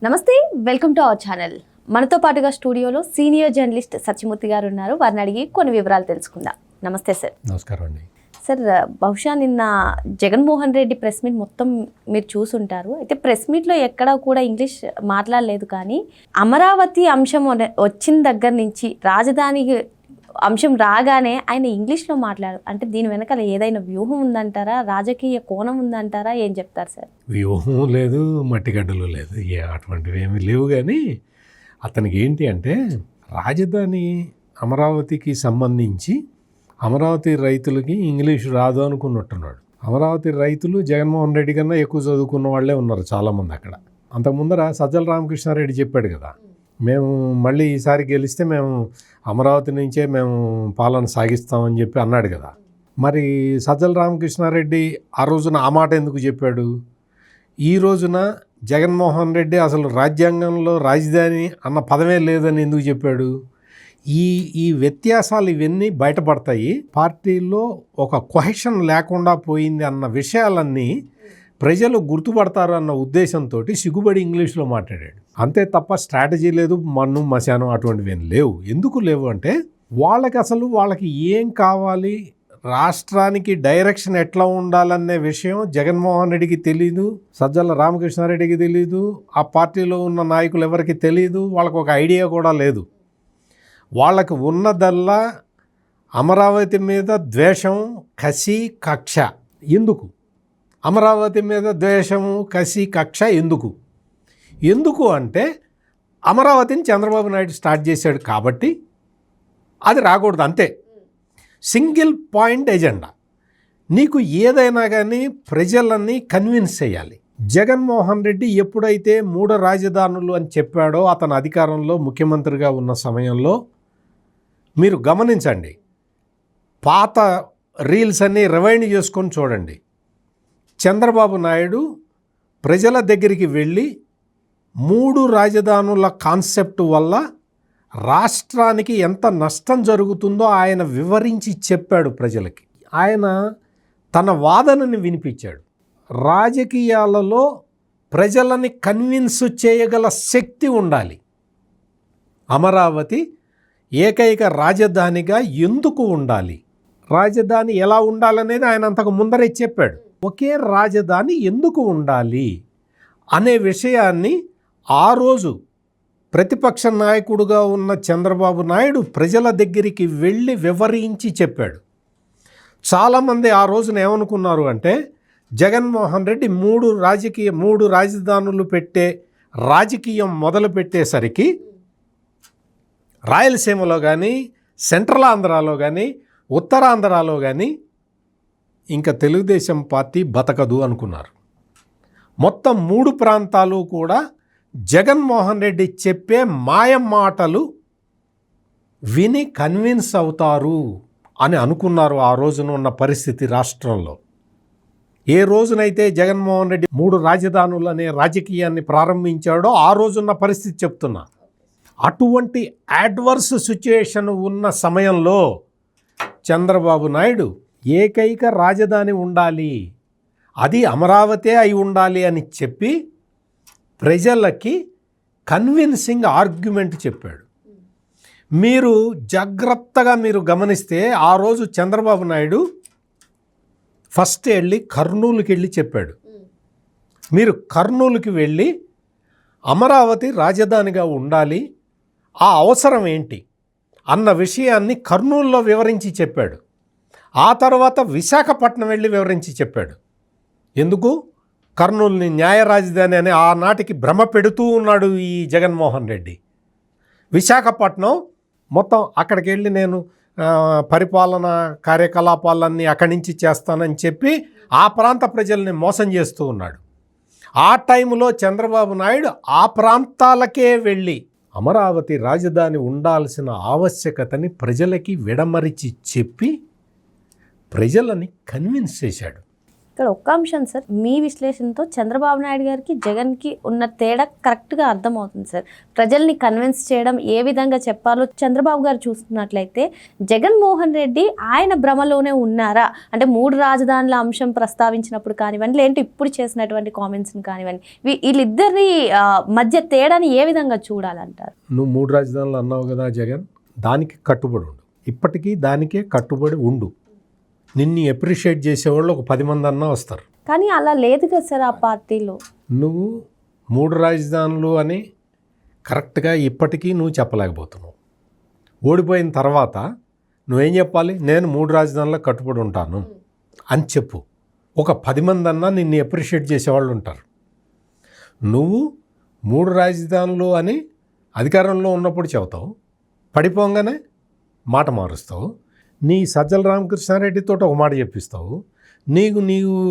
నమస్తే, welcome to our channel. మనతో పాటుగా స్టూడియోలో సీనియర్ జర్నలిస్ట్ సత్యమూర్తి గారు ఉన్నారు. వారిని అడిగి కొన్ని వివరాలు తెలుసుకుందాం. నమస్తే సార్. నమస్కారం అండి. సార్, బహుశా నిన్న జగన్మోహన్ రెడ్డి ప్రెస్ మీట్ మొత్తం మీరు చూసుంటారు. అయితే ప్రెస్ మీట్లో ఎక్కడా కూడా ఇంగ్లీష్ మాట్లాడలేదు, కానీ అమరావతి అంశం వచ్చిన దగ్గర నుంచి రాజధాని అంశం రాగానే ఆయన ఇంగ్లీష్లో మాట్లాడారు. అంటే దీని వెనకాల ఏదైనా వ్యూహం ఉందంటారా, రాజకీయ కోణం ఉందంటారా, ఏం చెప్తారు సార్? వ్యూహం లేదు, మట్టిగడ్డలు లేదు, అటువంటివి ఏమీ లేవు. కానీ అతనికి ఏంటి అంటే, రాజధాని అమరావతికి సంబంధించి అమరావతి రైతులకి ఇంగ్లీష్ రాదు అనుకున్నట్టున్నాడు. అమరావతి రైతులు జగన్మోహన్ రెడ్డి కన్నా ఎక్కువ చదువుకున్న వాళ్ళే ఉన్నారు చాలామంది అక్కడ. అంతకుముందర సజ్జల రామకృష్ణారెడ్డి చెప్పాడు కదా, మేము మళ్ళీ ఈసారి గెలిస్తే మేము అమరావతి నుంచే మేము పాలన సాగిస్తామని చెప్పి అన్నాడు కదా. మరి సజ్జల రామకృష్ణారెడ్డి ఆ రోజున ఆ మాట ఎందుకు చెప్పాడు? ఈ రోజున జగన్మోహన్ రెడ్డి అసలు రాజ్యాంగంలో రాజధాని అన్న పదమే లేదని ఎందుకు చెప్పాడు? ఈ వ్యత్యాసాలు ఇవన్నీ బయటపడతాయి. పార్టీలో ఒక కొహెషన్ లేకుండా పోయింది అన్న విషయాలన్నీ ప్రజలు గుర్తుపడతారు అన్న ఉద్దేశంతో సిగ్గుబడి ఇంగ్లీష్లో మాట్లాడాడు. అంతే తప్ప స్ట్రాటజీ లేదు, మన్ను మశానం అటువంటివి ఏం లేవు. ఎందుకు లేవు అంటే, వాళ్ళకి ఏం కావాలి, రాష్ట్రానికి డైరెక్షన్ ఎట్లా ఉండాలనే విషయం జగన్మోహన్ రెడ్డికి తెలీదు, సజ్జల రామకృష్ణారెడ్డికి తెలీదు, ఆ పార్టీలో ఉన్న నాయకులు ఎవరికి తెలీదు, వాళ్ళకు ఒక ఐడియా కూడా లేదు. వాళ్ళకు ఉన్నదల్లా అమరావతి మీద ద్వేషం, కసి, కక్ష. ఎందుకు అమరావతి మీద ద్వేషము, కసి, కక్ష ఎందుకు అంటే, అమరావతిని చంద్రబాబు నాయుడు స్టార్ట్ చేశాడు కాబట్టి అది రాకూడదు, అంతే. Single point agenda. నీకు ఏదైనా కానీ ప్రజలని కన్విన్స్ చేయాలి. జగన్మోహన్ రెడ్డి ఎప్పుడైతే 3 రాజధానులు అని చెప్పాడో, అతను అధికారంలో ముఖ్యమంత్రిగా ఉన్న సమయంలో మీరు గమనించండి, పాత రీల్స్ అన్నీ రివైండ్ చేసుకొని చూడండి. చంద్రబాబు నాయుడు ప్రజల దగ్గరికి వెళ్ళి 3 రాజధానుల కాన్సెప్ట్ వల్ల రాష్ట్రానికి ఎంత నష్టం జరుగుతుందో ఆయన వివరించి చెప్పాడు ప్రజలకి. ఆయన తన వాదనని వినిపించాడు. రాజకీయాలలో ప్రజలని కన్విన్స్ చేయగల శక్తి ఉండాలి. అమరావతి ఏకైక రాజధానిగా ఎందుకు ఉండాలి, రాజధాని ఎలా ఉండాలనేది ఆయన అంతకు ముందరే చెప్పాడు. ఒకే రాజధాని ఎందుకు ఉండాలి అనే విషయాన్ని ఆ రోజు ప్రతిపక్ష నాయకుడుగా ఉన్న చంద్రబాబు నాయుడు ప్రజల దగ్గరికి వెళ్ళి వివరించి చెప్పాడు. చాలామంది ఆ రోజున ఏమనుకున్నారు అంటే, జగన్మోహన్ రెడ్డి 3 రాజధానులు పెట్టే రాజకీయం మొదలు పెట్టేసరికి రాయలసీమలో కానీ, సెంట్రల్ ఆంధ్రాలో కానీ, ఉత్తరాంధ్రాలో కానీ ఇంకా తెలుగుదేశం పార్టీ బతకదు అనుకున్నారు. మొత్తం 3 ప్రాంతాలు కూడా జగన్మోహన్ రెడ్డి చెప్పే మాయ మాటలు విని కన్విన్స్ అవుతారు అని అనుకున్నారు. ఆ రోజున ఉన్న పరిస్థితి రాష్ట్రంలో. ఏ రోజునైతే జగన్మోహన్ రెడ్డి 3 రాజధానులు అనే రాజకీయాన్ని ప్రారంభించాడో ఆ రోజున్న పరిస్థితి చెప్తున్నా. అటువంటి అడ్వర్స్ సిచ్యుయేషన్ ఉన్న సమయంలో చంద్రబాబు నాయుడు ఏకైక రాజధాని ఉండాలి, అది అమరావతి అయి ఉండాలి అని చెప్పి ప్రజలకి కన్విన్సింగ్ ఆర్గ్యుమెంట్ చెప్పాడు. మీరు జాగ్రత్తగా గమనిస్తే ఆ రోజు చంద్రబాబు నాయుడు ఫస్ట్ వెళ్ళి కర్నూలుకి వెళ్ళి చెప్పాడు, మీరు కర్నూలుకి వెళ్ళి అమరావతి రాజధానిగా ఉండాలి, ఆ అవసరం ఏంటి అన్న విషయాన్ని కర్నూలులో వివరించి చెప్పాడు. ఆ తర్వాత విశాఖపట్నం వెళ్ళి వివరించి చెప్పాడు. ఎందుకు? కర్నూలుని న్యాయ రాజధాని అని ఆనాటికి భ్రమ పెడుతూ ఉన్నాడు ఈ జగన్మోహన్ రెడ్డి. విశాఖపట్నం మొత్తం అక్కడికి వెళ్ళి నేను పరిపాలన కార్యకలాపాలన్నీ అక్కడి నుంచి చేస్తానని చెప్పి ఆ ప్రాంత ప్రజల్ని మోసం చేస్తూ ఉన్నాడు. ఆ టైంలో చంద్రబాబు నాయుడు ఆ ప్రాంతాలకే వెళ్ళి అమరావతి రాజధాని ఉండాల్సిన ఆవశ్యకతని ప్రజలకి విడమరిచి చెప్పి ప్రజలని కన్విన్స్ చేశాడు. ఇక్కడ ఒక్క అంశం సార్, మీ విశ్లేషణతో చంద్రబాబు నాయుడు గారికి జగన్కి ఉన్న తేడా కరెక్ట్గా అర్థమవుతుంది సార్. ప్రజల్ని కన్విన్స్ చేయడం ఏ విధంగా చెప్పాలో చంద్రబాబు గారు చూస్తున్నట్లయితే, జగన్మోహన్ రెడ్డి ఆయన భ్రమలోనే ఉన్నారా అంటే 3 రాజధానుల అంశం ప్రస్తావించినప్పుడు కానివ్వండి, లేదంటే ఇప్పుడు చేసినటువంటి కామెంట్స్ని కానివ్వండి, వీళ్ళిద్దరి మధ్య తేడాని ఏ విధంగా చూడాలంటారు? నువ్వు 3 రాజధానులు అన్నావు కదా జగన్, దానికి కట్టుబడి ఉండు, ఇప్పటికీ దానికే కట్టుబడి ఉండు. నిన్ను అప్రిషియేట్ చేసేవాళ్ళు ఒక 10 మంది అన్నా వస్తారు. కానీ అలా లేదు కదా సార్ ఆ పార్టీలో. నువ్వు 3 రాజధానులు అని కరెక్ట్గా ఇప్పటికీ నువ్వు చెప్పలేకపోతున్నావు. ఓడిపోయిన తర్వాత నువ్వేం చెప్పాలి? నేను 3 రాజధానులకు కట్టుబడి ఉంటాను అని చెప్పు. ఒక 10 మంది అన్నా నిన్ను అప్రిషియేట్ చేసేవాళ్ళు ఉంటారు. నువ్వు 3 రాజధానులు అని అధికారంలో ఉన్నప్పుడు చెబుతావు, పడిపోగానే మాట మారుస్తావు. నీ సజ్జల రామకృష్ణారెడ్డితో ఒక మాట చెప్పిస్తావు, నీకు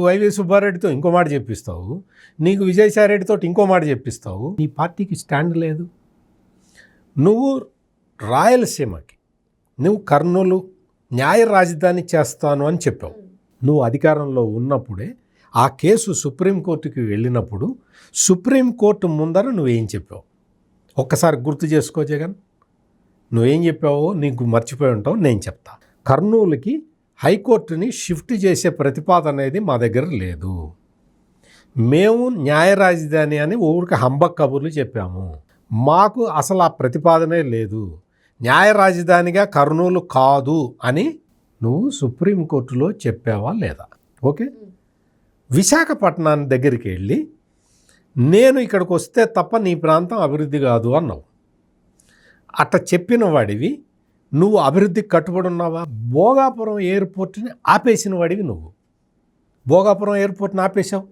వైవి సుబ్బారెడ్డితో ఇంకో మాట చెప్పిస్తావు, నీకు విజయసాయిరెడ్డితో ఇంకో మాట చెప్పిస్తావు. నీ పార్టీకి స్టాండ్ లేదు. నువ్వు రాయలసీమకి నువ్వు కర్నూలు న్యాయ రాజధాని చేస్తాను అని చెప్పావు. నువ్వు అధికారంలో ఉన్నప్పుడే ఆ కేసు సుప్రీంకోర్టుకి వెళ్ళినప్పుడు సుప్రీంకోర్టు ముందర నువ్వేం చెప్పావు ఒక్కసారి గుర్తు చేసుకో జగన్. నువ్వేం చెప్పావో నీకు మర్చిపోయి ఉంటావు, నేను చెప్తా. కర్నూలుకి హైకోర్టుని షిఫ్ట్ చేసే ప్రతిపాదన అనేది మా దగ్గర లేదు. మేము న్యాయ రాజధాని అని ఊరికి హంబక్ కబుర్లు చెప్పాము. మాకు అసలు ఆ ప్రతిపాదనే లేదు. న్యాయ రాజధానిగా కర్నూలు కాదు అని నువ్వు సుప్రీంకోర్టులో చెప్పావా లేదా? ఓకే, విశాఖపట్నాన్ని దగ్గరికి వెళ్ళి నేను ఇక్కడికి వస్తే తప్ప నీ ప్రాంతం అభివృద్ధి కాదు అన్నావు. అట్లా చెప్పిన వాడివి నువ్వు అభివృద్ధికి కట్టుబడి ఉన్నావా? భోగాపురం ఎయిర్పోర్ట్ని ఆపేసిన వాడివి నువ్వు. భోగాపురం ఎయిర్పోర్ట్ని ఆపేశావు.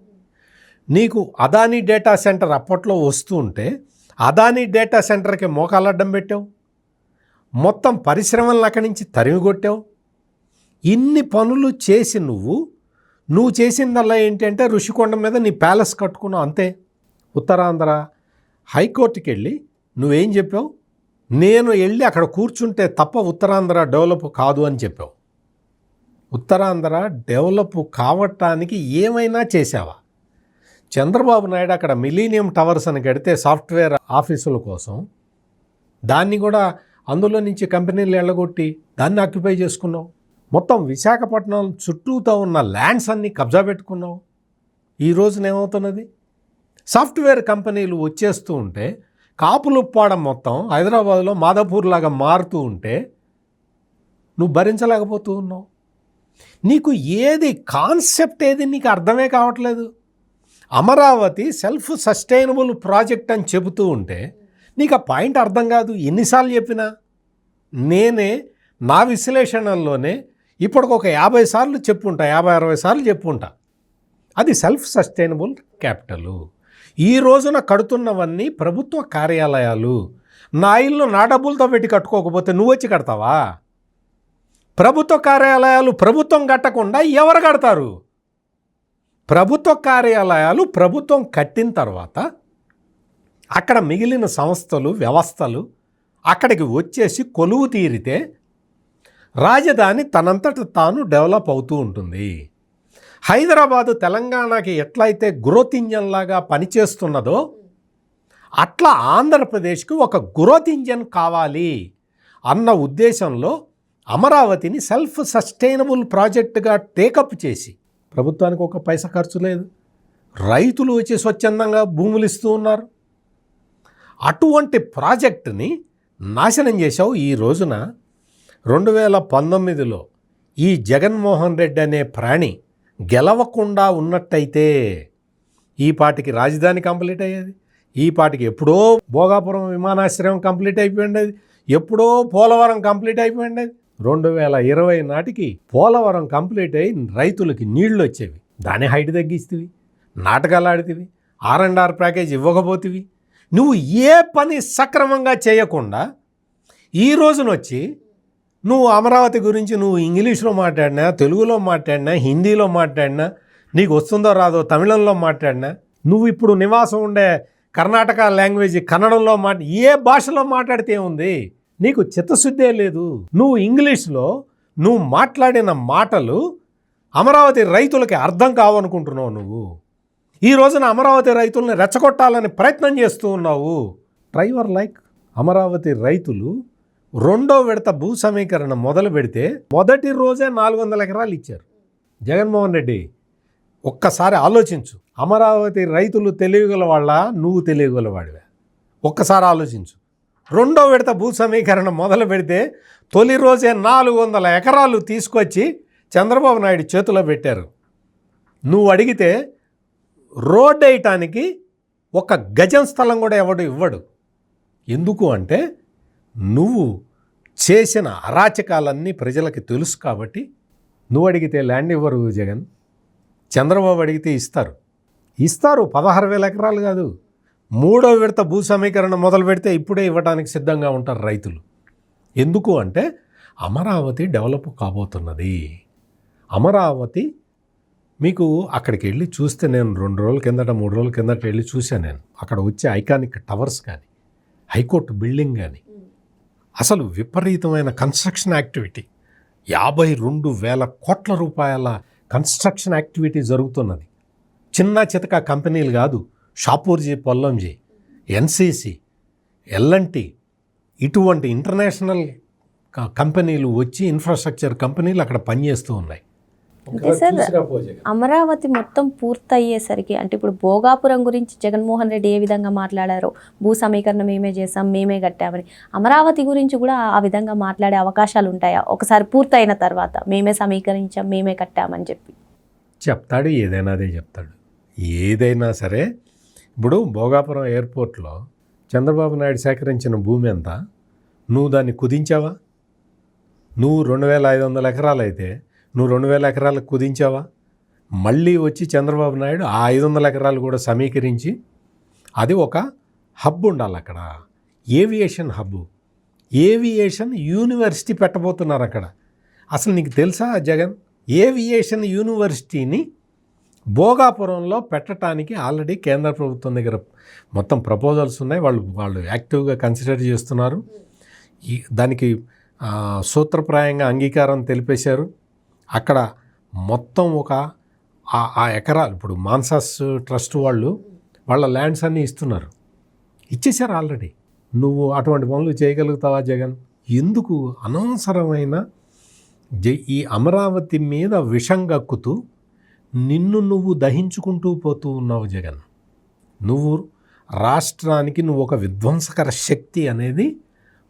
నీకు అదానీ డేటా సెంటర్ అప్పట్లో వస్తూ ఉంటే అదానీ డేటా సెంటర్కి మోకాలడ్డం పెట్టావు. మొత్తం పరిశ్రమలను అక్కడి నుంచి తరిమికొట్టావు. ఇన్ని పనులు చేసి నువ్వు చేసిందల్లా ఏంటంటే ఋషికొండ మీద నీ ప్యాలెస్ కట్టుకున్నావు అంతే. ఉత్తరాంధ్ర హైకోర్టుకి వెళ్ళి నువ్వేం చెప్పావు? నేను వెళ్ళి అక్కడ కూర్చుంటే తప్ప ఉత్తరాంధ్ర డెవలప్ కాదు అని చెప్పావు. ఉత్తరాంధ్ర డెవలప్ కావటానికి ఏమైనా చేసావా? చంద్రబాబు నాయుడు అక్కడ మిలీనియం టవర్స్ అని కడితే సాఫ్ట్వేర్ ఆఫీసుల కోసం, దాన్ని కూడా అందులో నుంచి కంపెనీలు ఎళ్ళగొట్టి దాన్ని ఆక్యుపై చేసుకున్నావు. మొత్తం విశాఖపట్నం చుట్టూతో ఉన్న ల్యాండ్స్ అన్నీ కబ్జా పెట్టుకున్నావు. ఈ రోజున ఏమవుతున్నది? సాఫ్ట్వేర్ కంపెనీలు వచ్చేస్తూ ఉంటే కాపులుప్పాడం మొత్తం హైదరాబాద్లో మాదాపూర్ లాగా మారుతూ ఉంటే నువ్వు భరించలేకపోతూ ఉన్నావు. నీకు ఏది కాన్సెప్ట్ ఏది నీకు అర్థమే కావట్లేదు. అమరావతి సెల్ఫ్ సస్టైనబుల్ ప్రాజెక్ట్ అని చెబుతూ ఉంటే నీకు ఆ పాయింట్ అర్థం కాదు. ఎన్నిసార్లు చెప్పినా నేనే నా విశ్లేషణల్లోనే ఇప్పటికొక 50 సార్లు చెప్పుంటా, 50-60 సార్లు చెప్పుంటా. అది సెల్ఫ్ సస్టైనబుల్ క్యాపిటలు. ఈ రోజున కడుతున్నవన్నీ ప్రభుత్వ కార్యాలయాలు. నా ఇల్లు నా డబ్బులతో పెట్టి కట్టుకోకపోతే నువ్వు వచ్చి కడతావా? ప్రభుత్వ కార్యాలయాలు ప్రభుత్వం కట్టకుండా ఎవరు కడతారు? ప్రభుత్వ కార్యాలయాలు ప్రభుత్వం కట్టిన తర్వాత అక్కడ మిగిలిన సంస్థలు వ్యవస్థలు అక్కడికి వచ్చేసి కొలువు తీరితే రాజధాని తనంతట తాను డెవలప్ అవుతూ ఉంటుంది. హైదరాబాదు తెలంగాణకి ఎట్లయితే గ్రోత్ ఇంజన్ లాగా పనిచేస్తున్నదో అట్లా ఆంధ్రప్రదేశ్కి ఒక గ్రోత్ ఇంజన్ కావాలి అన్న ఉద్దేశంలో అమరావతిని సెల్ఫ్ సస్టైనబుల్ ప్రాజెక్టుగా టేకప్ చేసి, ప్రభుత్వానికి ఒక పైసా ఖర్చు లేదు, రైతులు వచ్చి స్వచ్ఛందంగా భూములు ఇస్తూ ఉన్నారు. అటువంటి ప్రాజెక్టుని నాశనం చేశావు. ఈ రోజున 2019లో ఈ జగన్మోహన్ రెడ్డి అనే ప్రాణి గెలవకుండా ఉన్నట్టయితే ఈ పాటికి రాజధాని కంప్లీట్ అయ్యేది. ఈ పాటికి ఎప్పుడో భోగాపురం విమానాశ్రయం కంప్లీట్ అయిపోయింది, ఎప్పుడో పోలవరం కంప్లీట్ అయిపోయింది. 2020 నాటికి పోలవరం కంప్లీట్ అయ్యి రైతులకి నీళ్లు వచ్చేవి. దాని హైట్ తగ్గిస్తేవి, నాటకాలు ఆడితేవి, R&R ప్యాకేజ్ ఇవ్వకపోతేవి. నువ్వు ఏ పని సక్రమంగా చేయకుండా ఈ రోజున వచ్చి నువ్వు అమరావతి గురించి నువ్వు ఇంగ్లీష్లో మాట్లాడినా, తెలుగులో మాట్లాడినా, హిందీలో మాట్లాడినా, నీకు వస్తుందో రాదో తమిళంలో మాట్లాడినా, నువ్వు ఇప్పుడు నివాసం ఉండే కర్ణాటక లాంగ్వేజ్ కన్నడంలో ఏ భాషలో మాట్లాడితే ఉంది? నీకు చిత్తశుద్ధే లేదు. నువ్వు ఇంగ్లీష్లో నువ్వు మాట్లాడిన మాటలు అమరావతి రైతులకి అర్థం కావనుకుంటున్నావు నువ్వు. ఈ రోజున అమరావతి రైతుల్ని రెచ్చగొట్టాలని ప్రయత్నం చేస్తూ ఉన్నావు. డ్రైవర్ లైక్ అమరావతి రైతులు 2వ విడత భూ సమీకరణ మొదలు పెడితే మొదటి రోజే 400 ఎకరాలు ఇచ్చారు. జగన్మోహన్ రెడ్డి ఒక్కసారి ఆలోచించు. అమరావతి రైతులు తెలియగల వాళ్ళ, నువ్వు తెలియగల వాడివే? ఒక్కసారి ఆలోచించు. 2వ విడత భూ సమీకరణ మొదలు పెడితే తొలి రోజే 400 ఎకరాలు తీసుకొచ్చి చంద్రబాబు నాయుడు చేతిలో పెట్టారు. నువ్వు అడిగితే రోడ్ వేయటానికి 1 గజం స్థలం కూడా ఎవడు ఇవ్వడు. ఎందుకు అంటే నువ్వు చేసిన అరాచకాలన్నీ ప్రజలకి తెలుసు కాబట్టి. నువ్వు అడిగితే ల్యాండ్ ఇవ్వరు జగన్. చంద్రబాబు అడిగితే ఇస్తారు. 16,000 ఎకరాలు కాదు, 3వ విడత భూ సమీకరణ మొదలు పెడితే ఇప్పుడే ఇవ్వడానికి సిద్ధంగా ఉంటారు రైతులు. ఎందుకు అంటే అమరావతి డెవలప్ కాబోతున్నది. అమరావతి మీకు అక్కడికి వెళ్ళి చూస్తే, నేను 2 రోజుల కిందట 3 రోజుల కిందట వెళ్ళి చూశాను. నేను అక్కడ వచ్చే ఐకానిక్ టవర్స్ కానీ, హైకోర్టు బిల్డింగ్ కానీ, అసలు విపరీతమైన కన్స్ట్రక్షన్ యాక్టివిటీ, 52,000 కోట్ల రూపాయల కన్స్ట్రక్షన్ యాక్టివిటీ జరుగుతున్నది. చిన్న చితక కంపెనీలు కాదు, షాపూర్జీ, పొల్లంజీ, ఎన్సీసీ, ఎల్ఎన్టీ, ఇటువంటి ఇంటర్నేషనల్ కంపెనీలు వచ్చి ఇన్ఫ్రాస్ట్రక్చర్ కంపెనీలు అక్కడ పనిచేస్తూ ఉన్నాయి. అంటే సార్, అమరావతి మొత్తం పూర్తయ్యేసరికి, అంటే ఇప్పుడు భోగాపురం గురించి జగన్మోహన్ రెడ్డి ఏ విధంగా మాట్లాడారో, భూ సమీకరణ మేమే చేసాం, మేమే కట్టామని, అమరావతి గురించి కూడా ఆ విధంగా మాట్లాడే అవకాశాలు ఉంటాయా ఒకసారి పూర్తయిన తర్వాత? మేమే సమీకరించాం, మేమే కట్టామని చెప్పి చెప్తాడు. ఏదైనా అదే చెప్తాడు. ఏదైనా సరే, ఇప్పుడు భోగాపురం ఎయిర్పోర్ట్లో చంద్రబాబు నాయుడు సేకరించిన భూమి ఎంత? నువ్వు దాన్ని కుదించావా? నువ్వు 2,500 ఎకరాలు అయితే నువ్వు 2,000 ఎకరాలకు కుదించావా? మళ్ళీ వచ్చి చంద్రబాబు నాయుడు ఆ 500 ఎకరాలు కూడా సమీకరించి, అది ఒక హబ్ ఉండాలి అక్కడ, ఏవియేషన్ హబ్, ఏవియేషన్ యూనివర్సిటీ పెట్టబోతున్నారు అక్కడ. అసలు నీకు తెలుసా జగన్, ఏవియేషన్ యూనివర్సిటీని భోగాపురంలో పెట్టడానికి ఆల్రెడీ కేంద్ర ప్రభుత్వం దగ్గర మొత్తం ప్రపోజల్స్ ఉన్నాయి. వాళ్ళు యాక్టివ్గా కన్సిడర్ చేస్తున్నారు. దానికి సూత్రప్రాయంగా అంగీకారం తెలిపేశారు. అక్కడ మొత్తం ఆ ఎకరాలు, ఇప్పుడు మాన్సాస్ ట్రస్ట్ వాళ్ళ ల్యాండ్స్ అన్నీ ఇస్తున్నారు, ఇచ్చేశారు ఆల్రెడీ. నువ్వు అటువంటి పనులు చేయగలుగుతావా జగన్? ఎందుకు అనవసరమైన ఈ అమరావతి మీద విషం గక్కుతూ నిన్ను నువ్వు దహించుకుంటూ పోతూ ఉన్నావు జగన్. నువ్వు రాష్ట్రానికి నువ్వు ఒక విధ్వంసకర శక్తి అనేది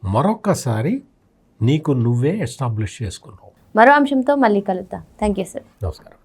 మరొక్కసారి నీకు నువ్వే ఎస్టాబ్లిష్ చేసుకున్నావు. మరో అంశంతో మళ్ళీ కలుద్దాం. Thank you sir. నమస్కారం.